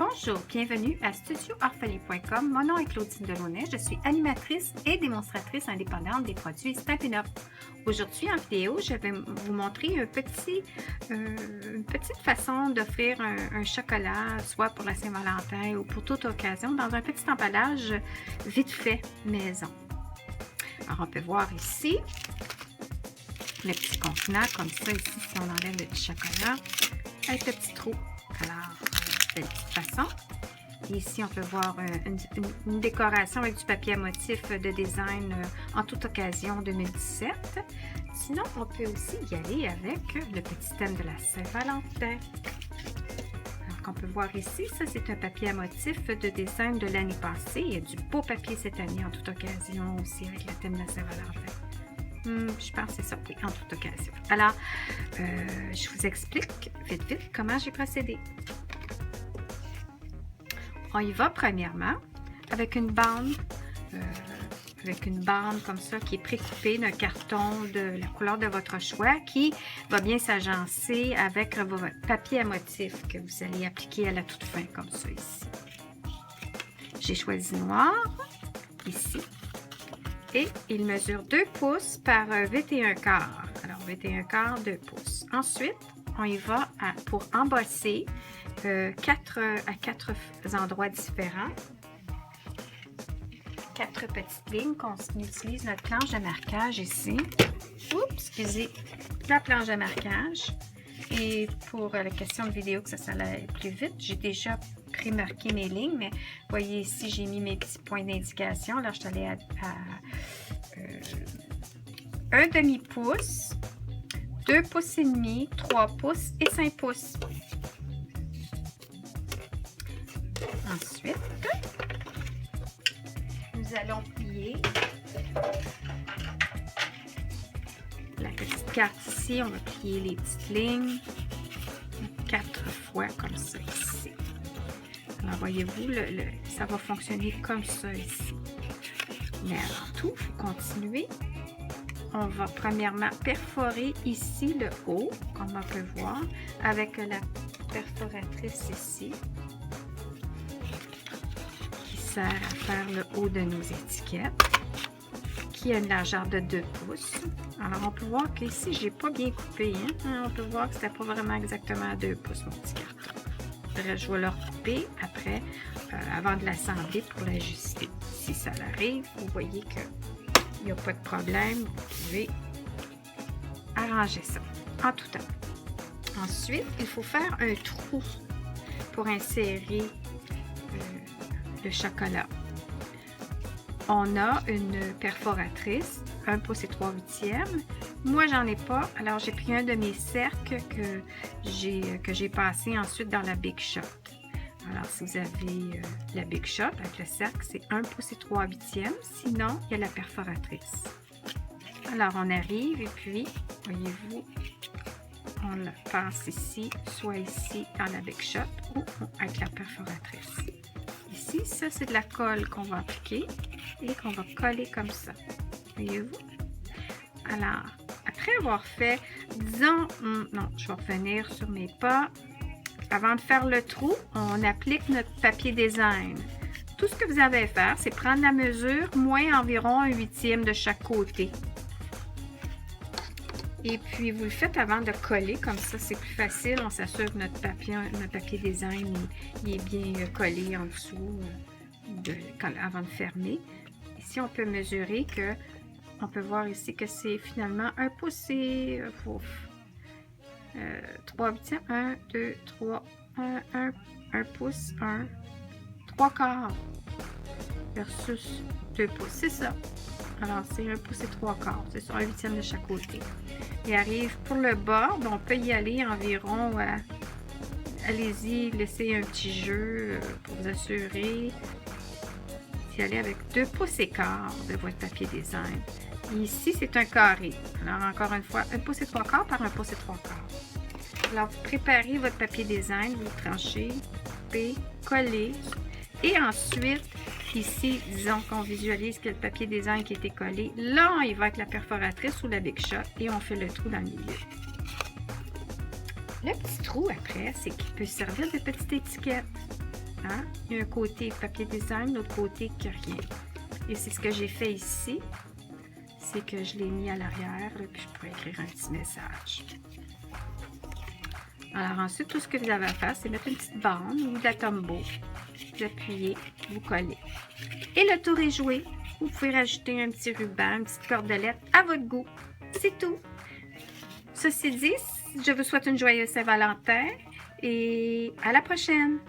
Bonjour, bienvenue à studioorphalie.com. Mon nom est Claudine Delaunay. Je suis animatrice et démonstratrice indépendante des produits Stampin' Up. Aujourd'hui, en vidéo, je vais vous montrer une petite façon d'offrir un chocolat, soit pour la Saint-Valentin ou pour toute occasion, dans un petit emballage vite fait maison. Alors, on peut voir ici le petit contenant, comme ça, ici, si on enlève le petit chocolat, avec le petit trou. Alors, de toute façon. Et ici, on peut voir une décoration avec du papier à motif de design en toute occasion 2017. Sinon, on peut aussi y aller avec le petit thème de la Saint-Valentin. Alors, qu'on peut voir ici, ça c'est un papier à motif de design de l'année passée. Il y a du beau papier cette année en toute occasion aussi avec le thème de la Saint-Valentin. Je pense que c'est ça, oui, en toute occasion. Alors, je vous explique vite comment j'ai procédé. On y va premièrement avec une bande comme ça qui est précoupée d'un carton de la couleur de votre choix qui va bien s'agencer avec votre papier à motif que vous allez appliquer à la toute fin comme ça ici. J'ai choisi noir ici et il mesure 2 pouces par 21 quarts. Alors 21 quarts, 2 pouces. Ensuite, on y va pour embosser à 4 endroits différents. 4 petites lignes qu'on utilise notre planche de marquage ici. Oups, excusez, la planche de marquage. Et pour la question de vidéo que ça allait plus vite, j'ai déjà pré-marqué mes lignes, mais voyez ici, j'ai mis mes petits points d'indication. Là, je suis allée à 1 demi-pouce, 2 pouces et demi, 3 pouces et 5 pouces. Ensuite, nous allons plier la petite carte ici. On va plier les petites lignes 4 fois comme ça ici. Alors, voyez-vous, ça va fonctionner comme ça ici. Mais avant tout, il faut continuer. On va premièrement perforer ici le haut, comme on peut voir, avec la perforatrice ici, qui sert à faire le haut de nos étiquettes, qui a une largeur de 2 pouces. Alors, on peut voir qu'ici, je n'ai pas bien coupé. On peut voir que ce n'était pas vraiment exactement à 2 pouces, mon petit carton. Je vais le recouper après, avant de l'assembler pour l'ajuster. Si ça arrive, vous voyez que il n'y a pas de problème, vous pouvez arranger ça en tout temps. Ensuite, il faut faire un trou pour insérer le chocolat. On a une perforatrice, 1 pouce et 3/8. Moi, j'en ai pas, alors j'ai pris un de mes cercles que j'ai passé ensuite dans la Big Shot. Alors, si vous avez la Big Shot avec le cercle, c'est 1 pouce et 3/8. Sinon, il y a la perforatrice. Alors, on arrive et puis, voyez-vous, on la passe ici, soit ici dans la Big Shot ou avec la perforatrice. Ici, ça, c'est de la colle qu'on va appliquer et qu'on va coller comme ça. Voyez-vous? Alors, après avoir fait, disons, non, je vais revenir sur mes pas. Avant de faire le trou, on applique notre papier design. Tout ce que vous avez à faire, c'est prendre la mesure, moins environ 1/8 de chaque côté. Et puis, vous le faites avant de coller, comme ça, c'est plus facile. On s'assure que notre papier design il est bien collé en dessous avant de fermer. Ici, on peut mesurer que, on peut voir ici que c'est finalement 1 pouce et 3/8, 1, 2, 3, 1 pouce, 1, 3 quarts versus 2 pouces, c'est ça. Alors, c'est 1 pouce et 3 quarts, c'est sur 1/8 de chaque côté. Et arrive pour le bas, on peut y aller environ, allez-y, laissez un petit jeu pour vous assurer d'y aller avec 2 pouces et quart de votre papier design. Ici, c'est un carré. Alors, encore une fois, 1 pouce et 3 quarts par 1 pouce et 3 quarts. Alors, vous préparez votre papier design, vous tranchez, coupez, collez. Et ensuite, ici, disons qu'on visualise que le papier design qui a été collé. Là, on y va avec la perforatrice ou la Big Shot et on fait le trou dans le milieu. Le petit trou, après, c'est qu'il peut servir de petite étiquette. Hein? Il y a un côté papier design, l'autre côté qui rien. Et c'est ce que j'ai fait ici. C'est que je l'ai mis à l'arrière, puis je pourrais écrire un petit message. Alors ensuite, tout ce que vous avez à faire, c'est mettre une petite bande ou de la tombeau. Vous appuyez, vous collez. Et le tour est joué. Vous pouvez rajouter un petit ruban, une petite cordelette à votre goût. C'est tout. Ceci dit, je vous souhaite une joyeuse Saint-Valentin et à la prochaine!